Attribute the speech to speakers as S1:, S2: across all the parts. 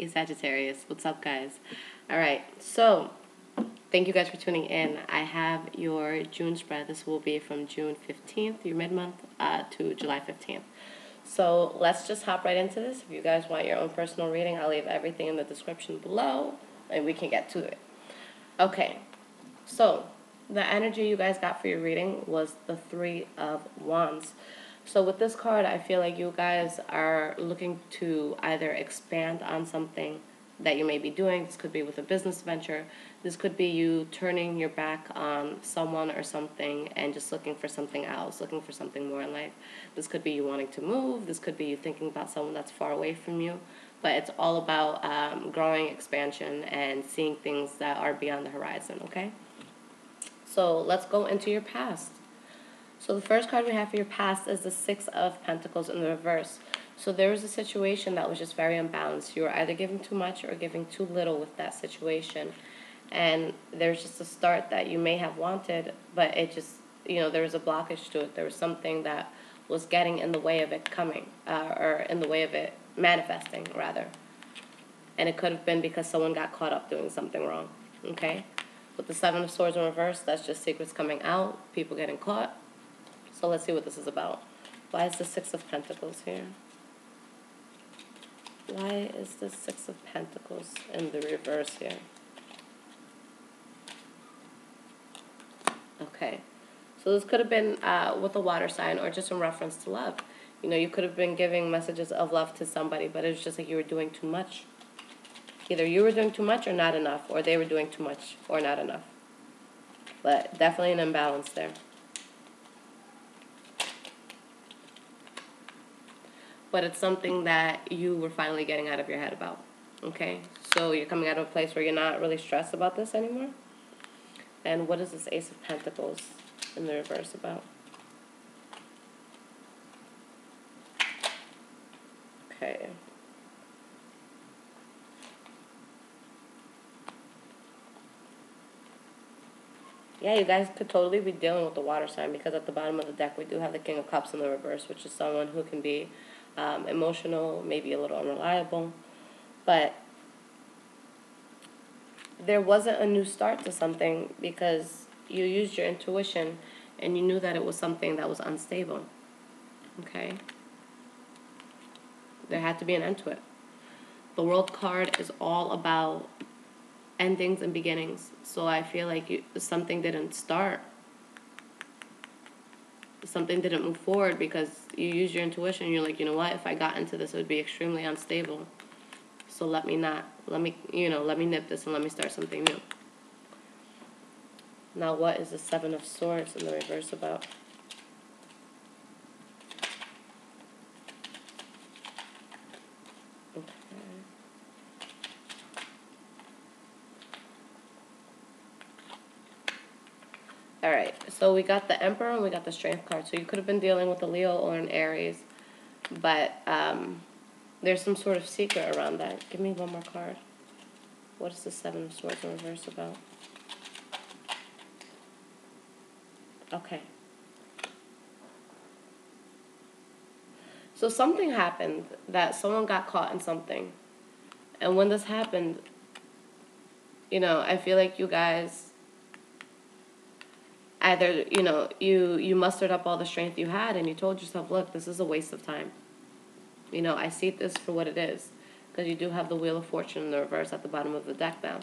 S1: Hey Sagittarius, what's up guys? Alright, so thank you guys for tuning in. I have your June spread. This will be from June 15th, your mid-month, to July 15th. So let's just hop right into this. If you guys want your own personal reading, I'll leave everything in the description below and we can get to it. Okay, so the energy you guys got for your reading was the Three of Wands. So with this card, I feel like you guys are looking to either expand on something that you may be doing. This could be with a business venture. This could be you turning your back on someone or something and just looking for something else, looking for something more in life. This could be you wanting to move. This could be you thinking about someone that's far away from you. But it's all about growing, expansion, and seeing things that are beyond the horizon, okay? So let's go into your past. So the first card we have for your past is the Six of Pentacles in the reverse. So there was a situation that was just very unbalanced. You were either giving too much or giving too little with that situation. And there's just a start that you may have wanted, but it just, there was a blockage to it. There was something that was getting in the way of it coming, or in the way of it manifesting, rather. And it could have been because someone got caught up doing something wrong, okay? With the Seven of Swords in reverse, that's just secrets coming out, people getting caught. So let's see what this is about. Why is the Six of Pentacles here? Why is the Six of Pentacles in the reverse here? Okay. So this could have been with a water sign or just in reference to love. You could have been giving messages of love to somebody, but it was just like you were doing too much. Either you were doing too much or not enough, or they were doing too much or not enough. But definitely an imbalance there. But it's something that you were finally getting out of your head about, okay? So you're coming out of a place where you're not really stressed about this anymore. And what is this Ace of Pentacles in the reverse about? Okay. Yeah, you guys could totally be dealing with the water sign because at the bottom of the deck we do have the King of Cups in the reverse, which is someone who can be emotional, maybe a little unreliable. But there wasn't a new start to something because you used your intuition and you knew that it was something that was unstable. Okay? There had to be an end to it. The World card is all about endings and beginnings. So I feel like something didn't start. Something didn't move forward because you used your intuition. You're like, you know what? If I got into this, it would be extremely unstable. So let me nip this and let me start something new. Now, what is the Seven of Swords in the reverse about? Okay. All right, so we got the Emperor and we got the Strength card. So you could have been dealing with a Leo or an Aries, but there's some sort of secret around that. Give me one more card. What is the Seven of Swords in reverse about? Okay. So something happened that someone got caught in something. And when this happened, I feel like you guys either, you mustered up all the strength you had and you told yourself, look, this is a waste of time. I see this for what it is. Because you do have the Wheel of Fortune in the reverse at the bottom of the deck now.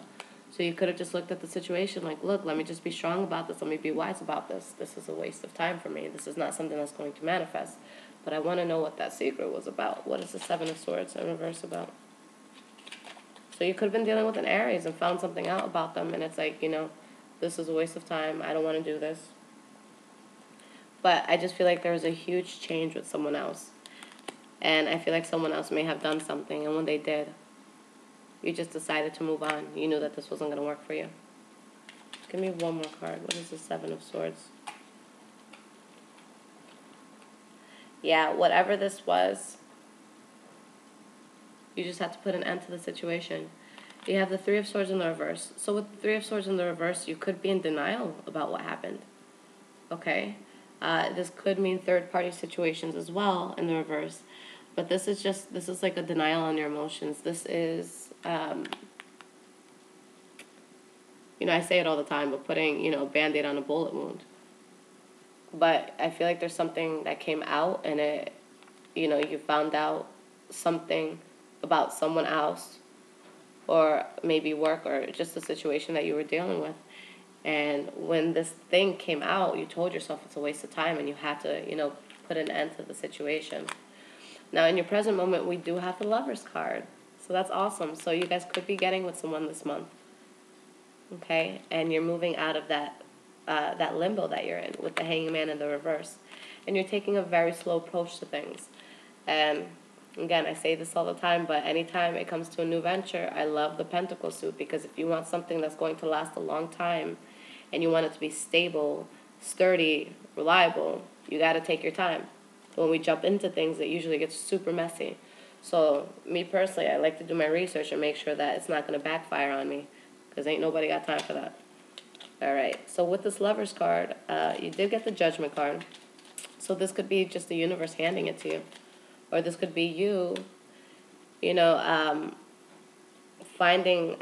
S1: So you could have just looked at the situation like, look, let me just be strong about this. Let me be wise about this. This is a waste of time for me. This is not something that's going to manifest. But I want to know what that secret was about. What is the Seven of Swords in reverse about? So you could have been dealing with an Aries and found something out about them. And it's like, this is a waste of time. I don't want to do this. But I just feel like there was a huge change with someone else. And I feel like someone else may have done something. And when they did, you just decided to move on. You knew that this wasn't going to work for you. Give me one more card. What is the Seven of Swords? Yeah, whatever this was, you just had to put an end to the situation. You have the Three of Swords in the reverse. So with the Three of Swords in the reverse, you could be in denial about what happened. Okay? This could mean third-party situations as well in the reverse. But this is like a denial on your emotions. This is I say it all the time, but putting, a Band-Aid on a bullet wound. But I feel like there's something that came out, and you found out something about someone else, or maybe work, or just the situation that you were dealing with. And when this thing came out, you told yourself it's a waste of time, and you had to, put an end to the situation. Now, in your present moment, we do have the Lover's card. So that's awesome. So you guys could be getting with someone this month. Okay? And you're moving out of that limbo that you're in with the Hangman in the reverse. And you're taking a very slow approach to things. And again, I say this all the time, but anytime it comes to a new venture, I love the Pentacle suit, because if you want something that's going to last a long time and you want it to be stable, sturdy, reliable, you got to take your time. When we jump into things, it usually gets super messy. So me personally, I like to do my research and make sure that it's not going to backfire on me, because ain't nobody got time for that. All right, so with this Lover's card, you did get the Judgment card. So this could be just the universe handing it to you. Or this could be you, finding,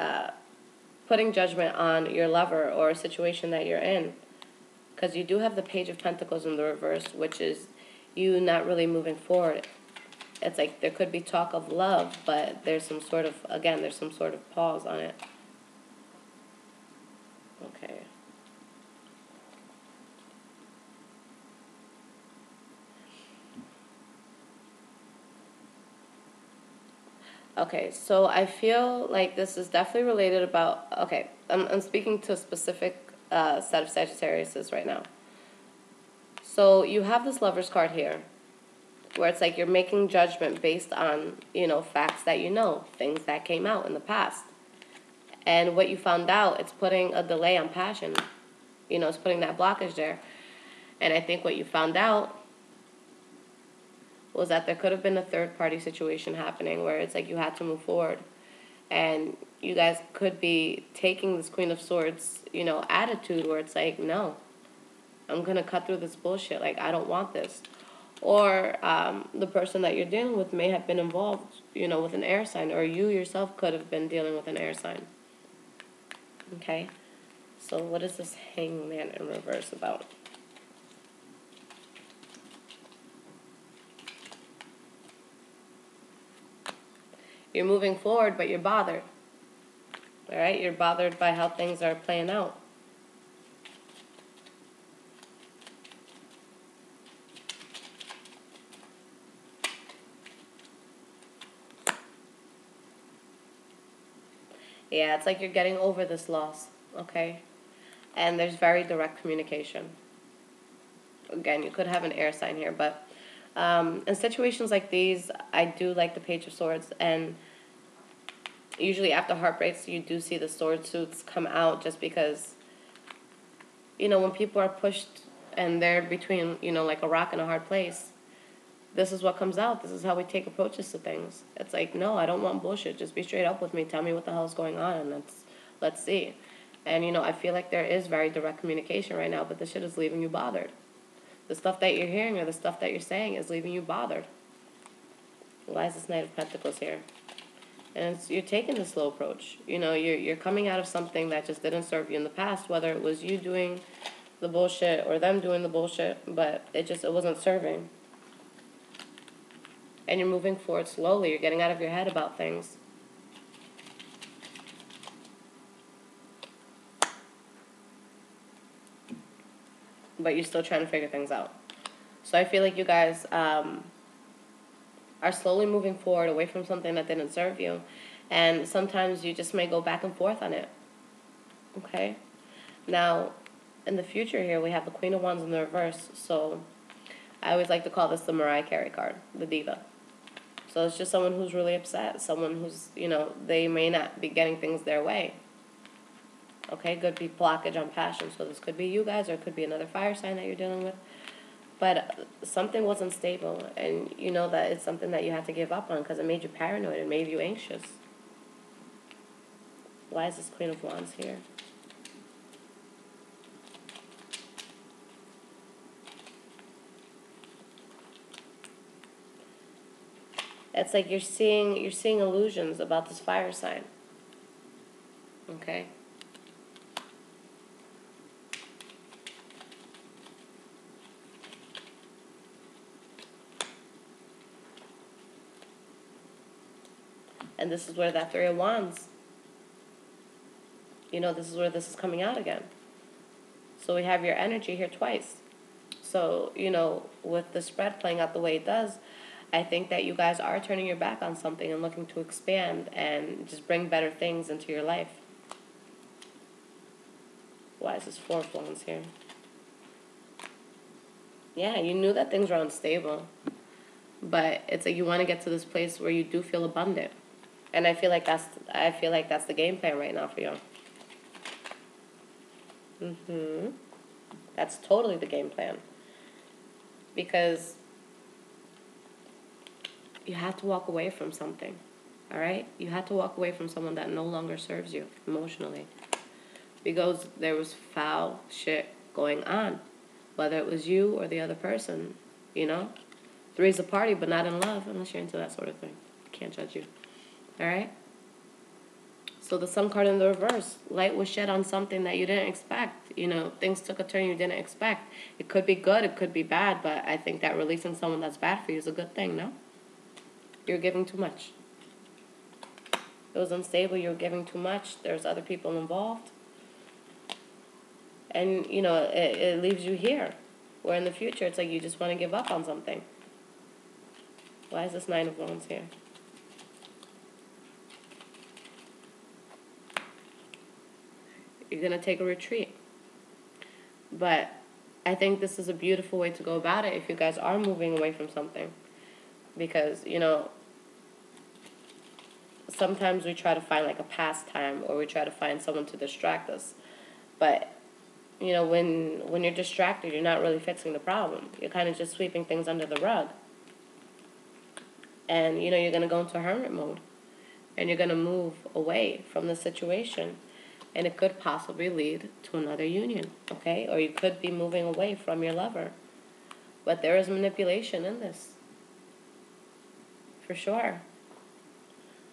S1: putting judgment on your lover or a situation that you're in. Because you do have the Page of Pentacles in the reverse, which is you not really moving forward. It's like there could be talk of love, but there's some sort of pause on it. Okay. Okay, so I feel like this is definitely related about, okay, I'm speaking to a specific set of Sagittariuses right now. So you have this Lover's card here, where it's like you're making judgment based on, facts that things that came out in the past. And what you found out, it's putting a delay on passion. It's putting that blockage there. And I think what you found out was that there could have been a third-party situation happening where it's like you had to move forward. And you guys could be taking this Queen of Swords, attitude where it's like, no, I'm going to cut through this bullshit. Like, I don't want this. Or the person that you're dealing with may have been involved, with an air sign. Or you yourself could have been dealing with an air sign. Okay? So what is this Hangman in reverse about? You're moving forward, but you're bothered. All right? You're bothered by how things are playing out. Yeah, it's like you're getting over this loss, okay? And there's very direct communication. Again, you could have an air sign here, but in situations like these, I do like the Page of Swords, and usually after heartbreaks, you do see the sword suits come out just because, when people are pushed and they're between, like a rock and a hard place, this is what comes out. This is how we take approaches to things. It's like, no, I don't want bullshit. Just be straight up with me. Tell me what the hell is going on, and let's see. And, I feel like there is very direct communication right now, but this shit is leaving you bothered. The stuff that you're hearing or the stuff that you're saying is leaving you bothered. Why is this Knight of Pentacles here? And you're taking the slow approach. You're coming out of something that just didn't serve you in the past, whether it was you doing the bullshit or them doing the bullshit, but it wasn't serving. And you're moving forward slowly. You're getting out of your head about things. But you're still trying to figure things out. So I feel like you guys are slowly moving forward away from something that didn't serve you. And sometimes you just may go back and forth on it. Okay? Now, in the future here, we have the Queen of Wands in the reverse. So I always like to call this the Mariah Carey card, the diva. So it's just someone who's really upset, someone who's, they may not be getting things their way. Okay, could be blockage on passion. So this could be you guys, or it could be another fire sign that you're dealing with. But something wasn't stable, and you know that it's something that you had to give up on because it made you paranoid, it made you anxious. Why is this Queen of Wands here? It's like you're seeing illusions about this fire sign. Okay? And this is where that Three of Wands, this is where this is coming out again. So we have your energy here twice. So, with the spread playing out the way it does, I think that you guys are turning your back on something and looking to expand and just bring better things into your life. Why is this Four of Wands here? Yeah, you knew that things were unstable. But it's like you want to get to this place where you do feel abundant. And I feel like that's the game plan right now for you. That's totally the game plan. Because you have to walk away from something. All right? You have to walk away from someone that no longer serves you emotionally. Because there was foul shit going on. Whether it was you or the other person, Three's a party, but not in love, unless you're into that sort of thing. Can't judge you. All right? So the Sun card in the reverse. Light was shed on something that you didn't expect. Things took a turn you didn't expect. It could be good, it could be bad, but I think that releasing someone that's bad for you is a good thing, no? You're giving too much. It was unstable, you were giving too much. There's other people involved. And, it leaves you here. Where in the future, it's like you just want to give up on something. Why is this Nine of Wands here? You're going to take a retreat. But I think this is a beautiful way to go about it if you guys are moving away from something. Because, sometimes we try to find like a pastime or we try to find someone to distract us. But, when you're distracted, you're not really fixing the problem. You're kind of just sweeping things under the rug. And, you're going to go into hermit mode. And you're going to move away from the situation. And it could possibly lead to another union, okay? Or you could be moving away from your lover. But there is manipulation in this. For sure.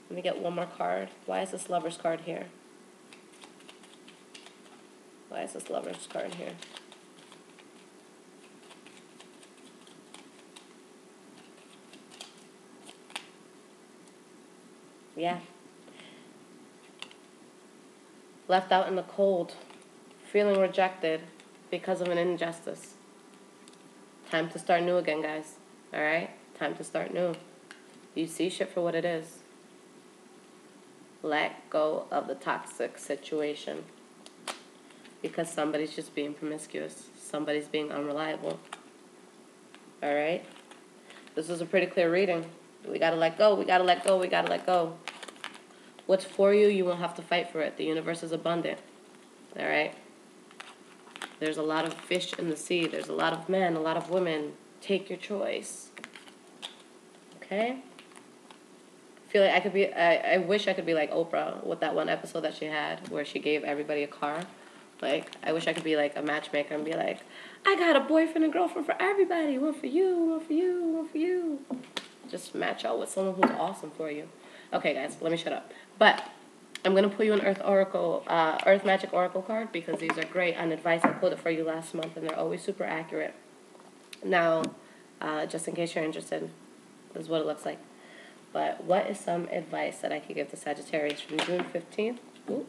S1: Let me get one more card. Why is this Lover's card here? Why is this Lover's card here? Yeah. Left out in the cold, feeling rejected because of an injustice. Time to start new again, guys. All right? Time to start new. You see shit for what it is. Let go of the toxic situation. Because somebody's just being promiscuous. Somebody's being unreliable. All right? This is a pretty clear reading. We got to let go. We got to let go. We got to let go. What's for you, you won't have to fight for it. The universe is abundant. All right? There's a lot of fish in the sea. There's a lot of men, a lot of women. Take your choice. Okay? I feel like I wish I could be like Oprah with that one episode that she had where she gave everybody a car. Like, I wish I could be like a matchmaker and be like, I got a boyfriend and girlfriend for everybody. One for you, one for you, one for you. Just match out with someone who's awesome for you. Okay, guys, let me shut up. But I'm going to pull you an Earth Magic Oracle card because these are great on advice. I pulled it for you last month, and they're always super accurate. Now, just in case you're interested, this is what it looks like. But what is some advice that I could give to Sagittarius from June 15th? Ooh.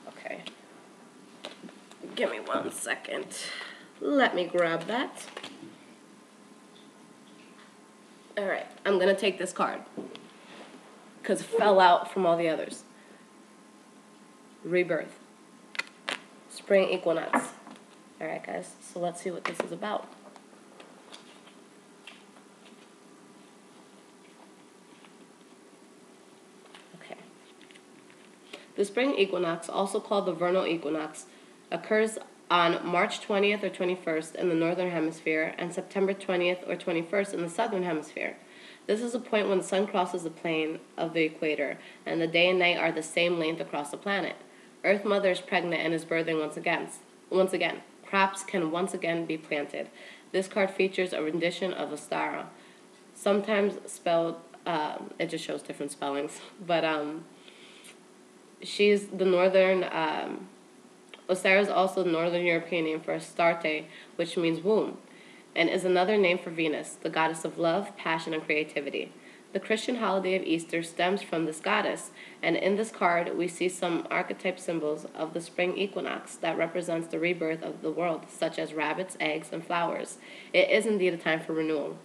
S1: Okay. Give me 1 second. Let me grab that. All right, I'm going to take this card because it fell out from all the others. Rebirth. Spring equinox. All right, guys, so let's see what this is about. Okay. The spring equinox, also called the vernal equinox, occurs on March 20th or 21st in the northern hemisphere and September 20th or 21st in the southern hemisphere. This is a point when the sun crosses the plane of the equator and the day and night are the same length across the planet. Earth Mother is pregnant and is birthing once again. Crops can once again be planted. This card features a rendition of Astara, sometimes spelled, it just shows different spellings, but she's the northern, Osiris is also the northern European name for Astarte, which means womb, and is another name for Venus, the goddess of love, passion, and creativity. The Christian holiday of Easter stems from this goddess, and in this card we see some archetype symbols of the spring equinox that represents the rebirth of the world, such as rabbits, eggs, and flowers. It is indeed a time for renewal.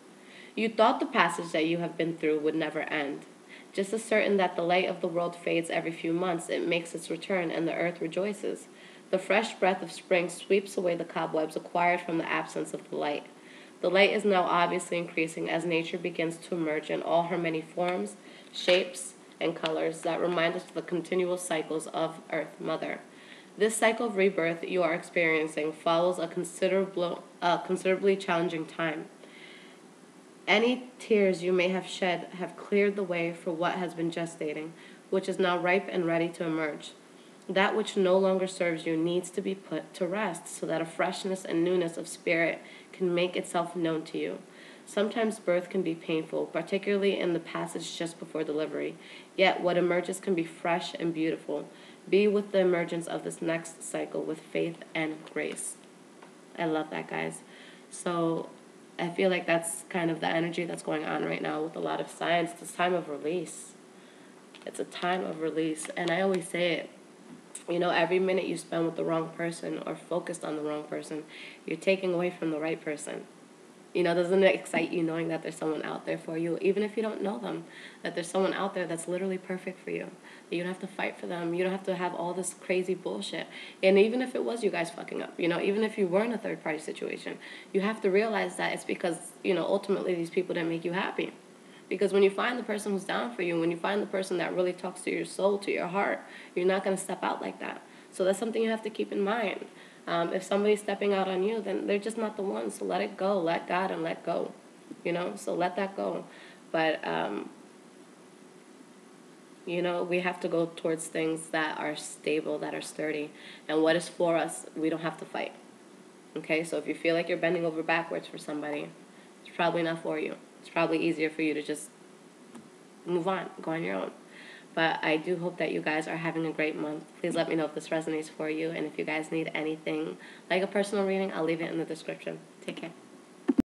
S1: You thought the passage that you have been through would never end. Just as certain that the light of the world fades every few months, it makes its return, and the earth rejoices. The fresh breath of spring sweeps away the cobwebs acquired from the absence of the light. The light is now obviously increasing as nature begins to emerge in all her many forms, shapes, and colors that remind us of the continual cycles of Earth Mother. This cycle of rebirth you are experiencing follows a considerably challenging time. Any tears you may have shed have cleared the way for what has been gestating, which is now ripe and ready to emerge. That which no longer serves you needs to be put to rest so that a freshness and newness of spirit can make itself known to you. Sometimes birth can be painful, particularly in the passage just before delivery, yet what emerges can be fresh and beautiful. Be with the emergence of this next cycle with faith and grace. I love that, guys. So I feel like that's kind of the energy that's going on right now with a lot of signs. It's a time of release. It's a time of release. And I always say it, every minute you spend with the wrong person or focused on the wrong person, you're taking away from the right person. Doesn't it excite you knowing that there's someone out there for you, even if you don't know them, that there's someone out there that's literally perfect for you, that you don't have to fight for them, you don't have to have all this crazy bullshit. And even if it was you guys fucking up, even if you were in a third-party situation, you have to realize that it's because, ultimately these people didn't make you happy. Because when you find the person who's down for you, when you find the person that really talks to your soul, to your heart, you're not going to step out like that. So that's something you have to keep in mind. If somebody's stepping out on you, then they're just not the one. So let it go. Let God and let go. So let that go. But, we have to go towards things that are stable, that are sturdy. And what is for us, we don't have to fight. Okay? So if you feel like you're bending over backwards for somebody, it's probably not for you. It's probably easier for you to just move on, go on your own. But I do hope that you guys are having a great month. Please let me know if this resonates for you. And if you guys need anything like a personal reading, I'll leave it in the description. Take care.